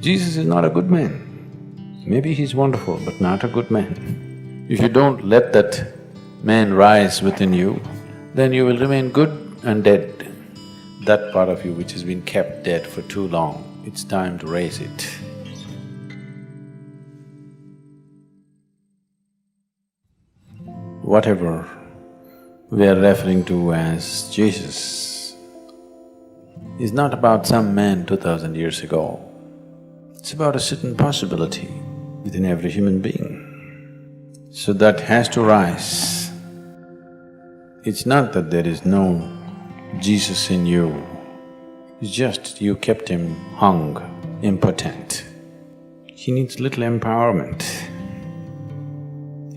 Jesus is not a good man. Maybe he's wonderful, but not a good man. If you don't let that man rise within you, then you will remain good and dead. That part of you which has been kept dead for too long, it's time to raise it. Whatever we are referring to as Jesus is not about some man 2000 years ago. It's about a certain possibility within every human being. So that has to rise. It's not that there is no Jesus in you, it's just you kept him hung, impotent. He needs little empowerment.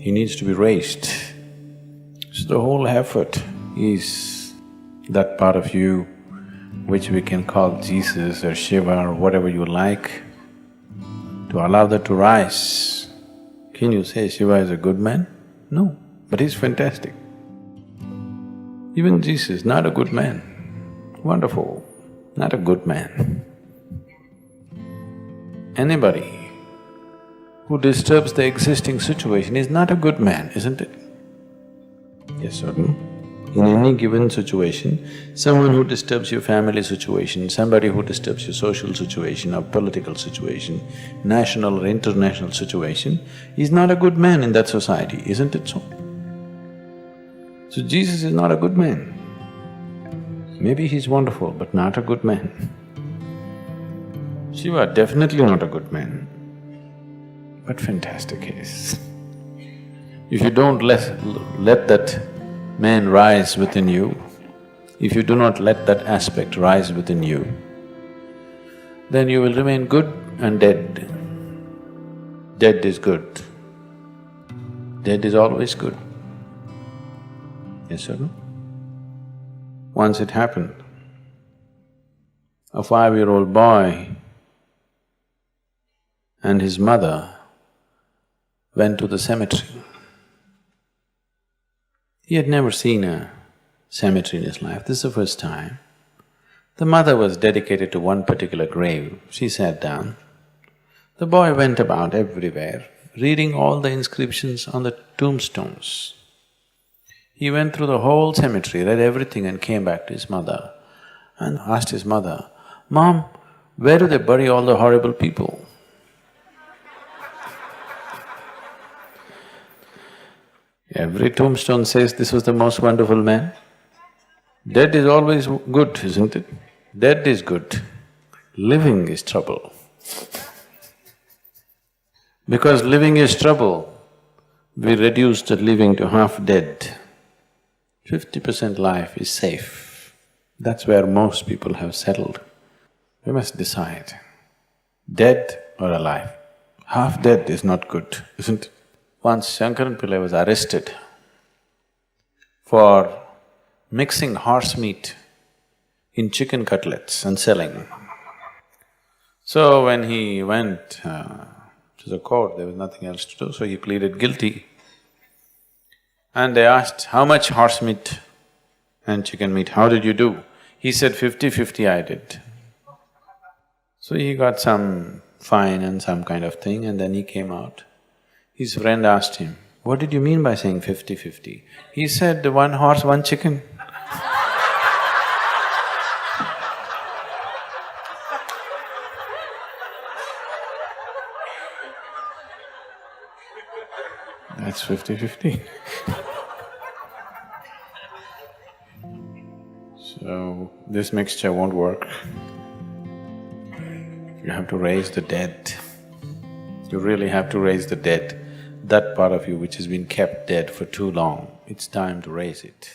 He needs to be raised. So the whole effort is that part of you which we can call Jesus or Shiva or whatever you like, to allow that to rise. Can you say Shiva is a good man? No, but he's fantastic. Even Jesus, not a good man, wonderful, not a good man. Anybody who disturbs the existing situation is not a good man, isn't it? Yes or no? In any given situation, someone who disturbs your family situation, somebody who disturbs your social situation or political situation, national or international situation, is not a good man in that society, isn't it so? So Jesus is not a good man. Maybe he's wonderful, but not a good man. Shiva, definitely not a good man, but fantastic he is. If you don't let that man rise within you, if you do not let that aspect rise within you, then you will remain good and dead. Dead is good. Dead is always good. Yes or no? Once it happened, a 5-year-old boy and his mother went to the cemetery. He had never seen a cemetery in his life, this is the first time. The mother was dedicated to one particular grave, she sat down. The boy went about everywhere, reading all the inscriptions on the tombstones. He went through the whole cemetery, read everything and came back to his mother and asked his mother, "Mom, where do they bury all the horrible people?" Every tombstone says this was the most wonderful man. Dead is always good, isn't it? Dead is good, living is trouble. Because living is trouble, we reduce the living to half dead. 50% life is safe. That's where most people have settled. We must decide, dead or alive. Half dead is not good, isn't it? Once Shankaran Pillai was arrested for mixing horse meat in chicken cutlets and selling. So when he went to the court, there was nothing else to do, so he pleaded guilty. And they asked, "How much horse meat and chicken meat, how did you do?" He said, 50-50 I did. So he got some fine and some kind of thing and then he came out. His friend asked him, "What did you mean by saying 50-50? He said, "One horse, one chicken." That's 50-50. So, this mixture won't work. You have to raise the dead. You really have to raise the dead. That part of you which has been kept dead for too long, it's time to raise it.